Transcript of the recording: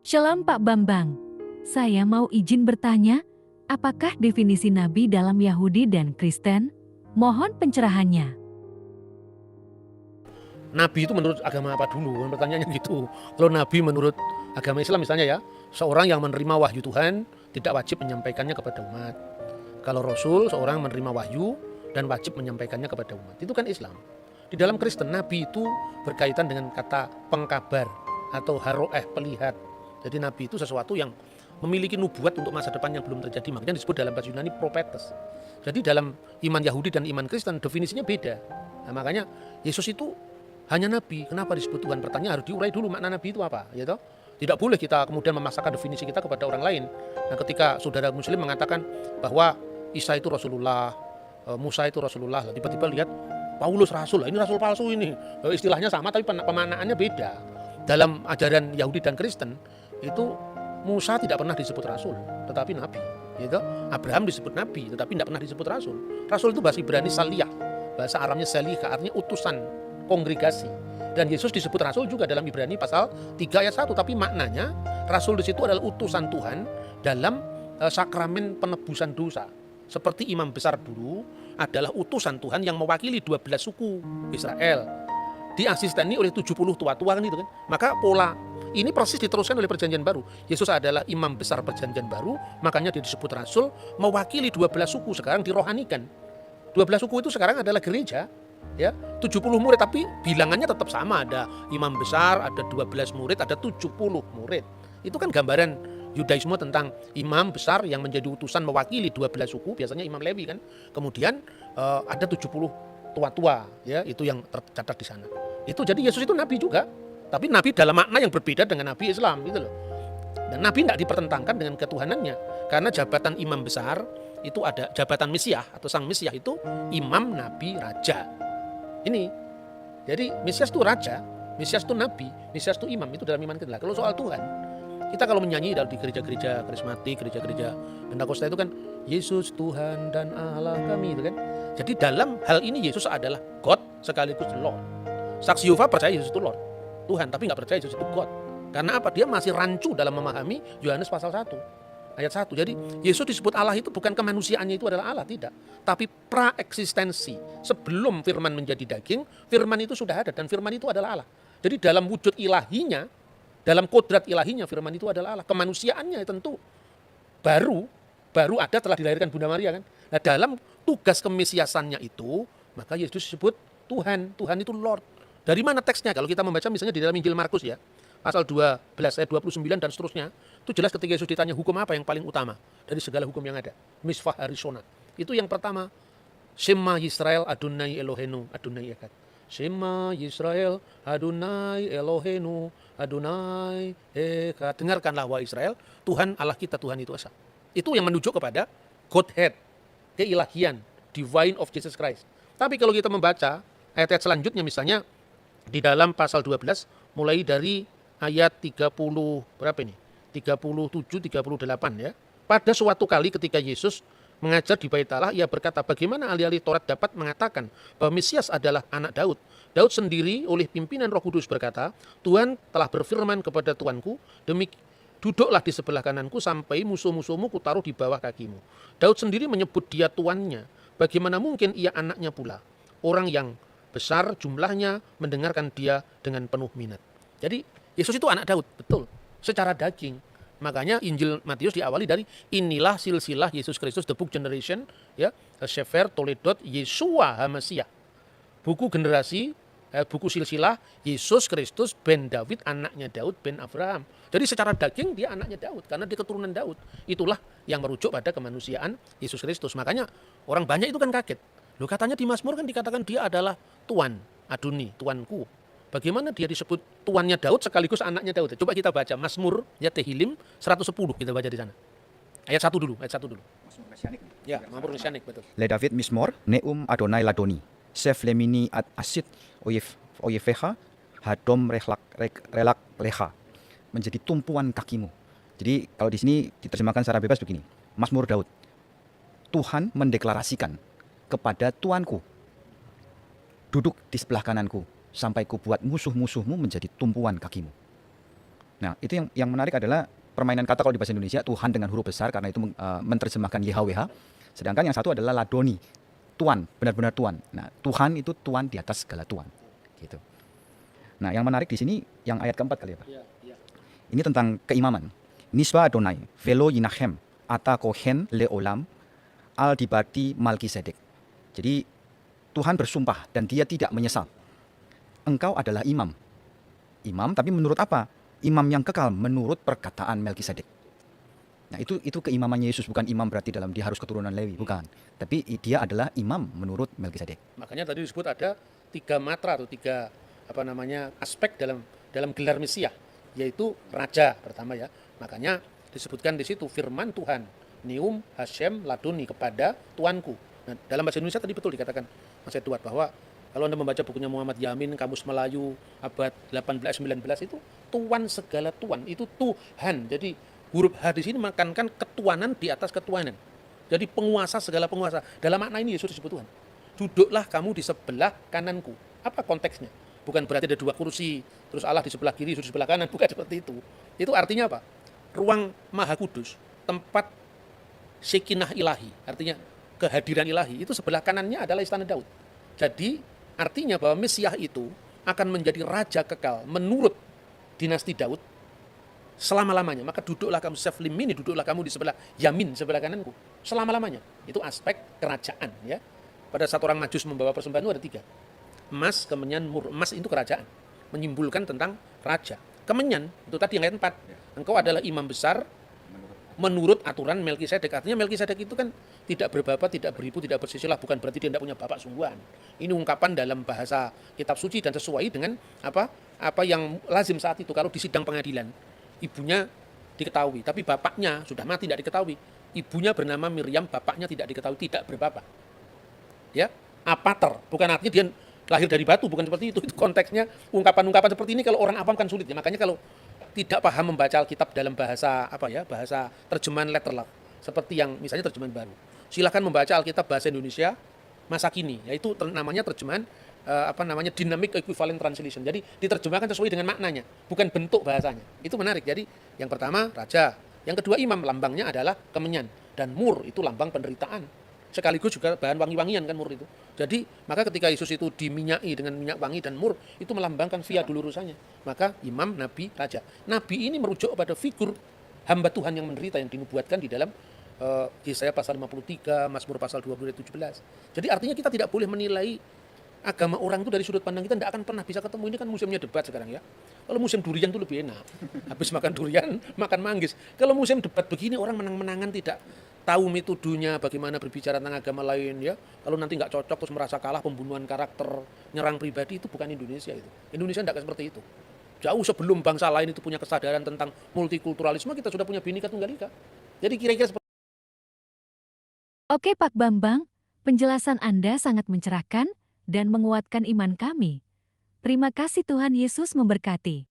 Shalom Pak Bambang, saya mau izin bertanya, apakah definisi nabi dalam Yahudi dan Kristen? Mohon pencerahannya. Nabi itu menurut agama apa dulu? Pertanyaannya gitu. Kalau nabi menurut agama Islam misalnya ya, seorang yang menerima wahyu Tuhan tidak wajib menyampaikannya kepada umat. Kalau Rasul, seorang menerima wahyu dan wajib menyampaikannya kepada umat. Itu kan Islam. Di dalam Kristen, nabi itu berkaitan dengan kata pengkabar atau haroeh, pelihat. Jadi nabi itu sesuatu yang memiliki nubuat untuk masa depan yang belum terjadi. Makanya disebut dalam bahasa Yunani prophetes. Jadi dalam iman Yahudi dan iman Kristen definisinya beda. Nah, makanya Yesus itu hanya nabi. Kenapa disebut Tuhan? Pertanyaan harus diurai dulu makna nabi itu apa, ya toh? Tidak boleh kita kemudian memaksakan definisi kita kepada orang lain. Nah, ketika saudara muslim mengatakan bahwa Isa itu Rasulullah, Musa itu Rasulullah, tiba-tiba lihat Paulus rasul, ini rasul palsu ini. Istilahnya sama tapi pemaknaannya beda. Dalam ajaran Yahudi dan Kristen itu Musa tidak pernah disebut rasul, tetapi nabi. Gitu. Abraham disebut nabi, tetapi tidak pernah disebut rasul. Rasul itu bahasa Ibrani saliyah, bahasa Aramnya salika, artinya utusan, kongregasi. Dan Yesus disebut rasul juga dalam Ibrani pasal 3 ayat 1, tapi maknanya rasul di situ adalah utusan Tuhan dalam sakramen penebusan dosa. Seperti imam besar dulu adalah utusan Tuhan yang mewakili 12 suku Israel. Diasisteni oleh 70 tua-tua kan itu kan. Maka pola ini persis diteruskan oleh perjanjian baru. Yesus adalah imam besar perjanjian baru, makanya dia disebut rasul, mewakili 12 suku, sekarang dirohanikan. 12 suku itu sekarang adalah gereja, ya. 70 murid tapi bilangannya tetap sama, ada imam besar, ada 12 murid, ada 70 murid. Itu kan gambaran Yudaisme tentang imam besar yang menjadi utusan mewakili 12 suku, biasanya imam Lewi kan. Kemudian ada 70 tua-tua, ya, itu yang tercatat di sana. Itu jadi Yesus itu nabi juga, tapi nabi dalam makna yang berbeda dengan nabi Islam gitu loh. Dan nabi tidak dipertentangkan dengan ketuhanannya, karena jabatan imam besar itu ada jabatan Mesias atau sang Mesias itu imam, nabi, raja. Ini. Jadi Mesias itu raja, Mesias itu nabi, Mesias itu imam, itu dalam iman kita. Kalau soal Tuhan, kita kalau menyanyi di gereja-gereja karismatik, gereja-gereja Pentakosta itu kan Yesus Tuhan dan Allah kami itu kan. Jadi dalam hal ini Yesus adalah God sekaligus Lord. Saksi Yehova percaya Yesus itu Lord, Tuhan, tapi nggak percaya Yesus itu God. Karena apa? Dia masih rancu dalam memahami Yohanes pasal 1 ayat 1. Jadi Yesus disebut Allah itu bukan kemanusiaannya itu adalah Allah, tidak. Tapi praeksistensi. Sebelum firman menjadi daging, firman itu sudah ada dan firman itu adalah Allah. Jadi dalam wujud ilahinya, dalam kodrat ilahinya firman itu adalah Allah. Kemanusiaannya tentu baru ada telah dilahirkan Bunda Maria kan. Nah, dalam tugas kemesiasannya itu, maka Yesus disebut Tuhan. Tuhan itu Lord. Dari mana teksnya? Kalau kita membaca misalnya di dalam Injil Markus ya, pasal 12 ayat 29 dan seterusnya, itu jelas ketika Yesus ditanya hukum apa yang paling utama dari segala hukum yang ada. Misvah Harishona. Itu yang pertama, Shema Yisrael Adonai Elohenu Adonai Echad. Shema Yisrael Adonai Elohenu Adonai Echad. Dengarkanlah wahai Israel, Tuhan Allah kita, Tuhan itu esa. Itu yang menunjuk kepada Godhead, keilahian, divine of Jesus Christ. Tapi kalau kita membaca ayat-ayat selanjutnya misalnya di dalam pasal 12 mulai dari ayat 30 berapa ini? 37 38 ya. Pada suatu kali ketika Yesus mengajar di Bait Allah, ia berkata, bagaimana ahli-ahli Taurat dapat mengatakan bahwa Mesias adalah anak Daud? Daud sendiri oleh pimpinan Roh Kudus berkata, Tuhan telah berfirman kepada Tuanku, duduklah di sebelah kananku sampai musuh-musuhmu kutaruh di bawah kakimu. Daud sendiri menyebut dia tuannya. Bagaimana mungkin ia anaknya pula? Orang yang besar jumlahnya mendengarkan dia dengan penuh minat. Jadi Yesus itu anak Daud, betul, secara daging. Makanya Injil Matius diawali dari inilah silsilah Yesus Kristus, the book generation, ya, Sefer Toledot Yesua HaMasiah. Buku generasi, buku silsilah Yesus Kristus ben David, anaknya Daud ben Abraham. Jadi secara daging dia anaknya Daud karena dia keturunan Daud. Itulah yang merujuk pada kemanusiaan Yesus Kristus. Makanya orang banyak itu kan kaget. Loh, katanya di Mazmur kan dikatakan dia adalah Tuan, Adoni, Tuanku. Bagaimana dia disebut tuannya Daud sekaligus anaknya Daud? Coba kita baca Mazmur ya Tehillim 110, kita baca di sana. Ayat 1 dulu, ayat 1 dulu. Ya, Mazmur Mesianik, betul. Le David Mismor, Neum Adonai Ladoni, Sef Lemini Ad Asit Oyefeha, Hadom Relak Leha, menjadi tumpuan kakimu. Jadi kalau di sini diterjemahkan secara bebas begini, Mazmur Daud, Tuhan mendeklarasikan kepada Tuanku, duduk di sebelah kananku, sampai ku buat musuh-musuhmu menjadi tumpuan kakimu. Nah, itu yang menarik adalah permainan kata kalau di bahasa Indonesia Tuhan dengan huruf besar karena itu menerjemahkan YHWH. Sedangkan yang satu adalah Ladoni, Tuan, benar-benar Tuan. Nah, Tuhan itu Tuan di atas segala Tuan. Gitu. Nah, yang menarik di sini yang ayat keempat kali ya, Pak. Ini tentang keimaman. Nisba Adonai, velo yinachem, ata kohen leolam, al dibati Malkisedek. Jadi Tuhan bersumpah dan dia tidak menyesal. Engkau adalah imam. Imam tapi menurut apa? Imam yang kekal menurut perkataan Melkisedek. Nah, itu keimamannya Yesus, bukan imam berarti dalam dia harus keturunan Lewi, bukan. Tapi dia adalah imam menurut Melkisedek. Makanya tadi disebut ada 3 matra atau 3 aspek dalam gelar Mesias, yaitu raja pertama ya. Makanya disebutkan di situ firman Tuhan, Neum Hashem Ladoni, kepada Tuanku. Nah, dalam bahasa Indonesia tadi betul dikatakan Mas Edward bahwa kalau Anda membaca bukunya Muhammad Yamin, Kamus Melayu abad 18-19 itu Tuan segala Tuan, itu Tuhan. Jadi huruf H di sini menekankan ketuanan di atas ketuanan. Jadi penguasa segala penguasa. Dalam makna ini Yesus disebut Tuhan. Duduklah kamu di sebelah kananku. Apa konteksnya? Bukan berarti ada 2 kursi, terus Allah di sebelah kiri, Yesus di sebelah kanan. Bukan seperti itu. Itu artinya apa? Ruang Maha Kudus, tempat Sekinah ilahi, artinya kehadiran ilahi, itu sebelah kanannya adalah istana Daud. Jadi artinya bahwa Mesias itu akan menjadi raja kekal menurut dinasti Daud selama-lamanya. Maka duduklah kamu seflimini, duduklah kamu di sebelah yamin, sebelah kananku, selama-lamanya. Itu aspek kerajaan ya. Pada saat orang Majus membawa persembahan itu ada 3. Emas, kemenyan, mur. Emas itu kerajaan, menyimbolkan tentang raja. Kemenyan itu tadi yang ayat 4. Engkau adalah imam besar menurut aturan Melkisedek. Artinya Melkisedek itu kan tidak berbapak, tidak beribu, tidak bersisilah. Bukan berarti dia tidak punya bapak sungguhan. Ini ungkapan dalam bahasa kitab suci dan sesuai dengan apa yang lazim saat itu. Kalau di sidang pengadilan, ibunya diketahui, tapi bapaknya sudah mati, tidak diketahui. Ibunya bernama Miriam, bapaknya tidak diketahui, tidak berbapak. Ya, apater, bukan artinya dia lahir dari batu, bukan seperti itu. Itu konteksnya ungkapan-ungkapan seperti ini kalau orang awam kan sulit ya. Makanya kalau tidak paham membaca Alkitab dalam bahasa bahasa terjemahan letterlock, seperti yang misalnya terjemahan baru. Silakan membaca Alkitab bahasa Indonesia masa kini, yaitu namanya terjemahan dynamic equivalent translation. Jadi diterjemahkan sesuai dengan maknanya, bukan bentuk bahasanya. Itu menarik. Jadi yang pertama raja, yang kedua imam, lambangnya adalah kemenyan, dan mur itu lambang penderitaan. Sekaligus juga bahan wangi-wangian kan mur itu. Jadi maka ketika Yesus itu diminyai dengan minyak wangi dan mur, itu melambangkan via dulurusannya. Maka imam, nabi, raja. Nabi ini merujuk pada figur hamba Tuhan yang menderita yang dinubuatkan di dalam Yesaya pasal 53, Mazmur pasal 20 ayat 17. Jadi artinya kita tidak boleh menilai agama orang itu dari sudut pandang kita, tidak akan pernah bisa ketemu. Ini kan musimnya debat sekarang ya. Kalau musim durian itu lebih enak. Habis makan durian, makan manggis. Kalau musim debat begini orang menang-menangan, tidak tahu metodenya bagaimana berbicara tentang agama lain ya. Kalau nanti nggak cocok terus merasa kalah, pembunuhan karakter, nyerang pribadi, itu bukan Indonesia itu. Indonesia tidak seperti itu. Jauh sebelum bangsa lain itu punya kesadaran tentang multikulturalisme, kita sudah punya Bhinneka Tunggal Ika. Jadi kira-kira seperti Oke Pak Bambang, penjelasan Anda sangat mencerahkan dan menguatkan iman kami. Terima kasih, Tuhan Yesus memberkati.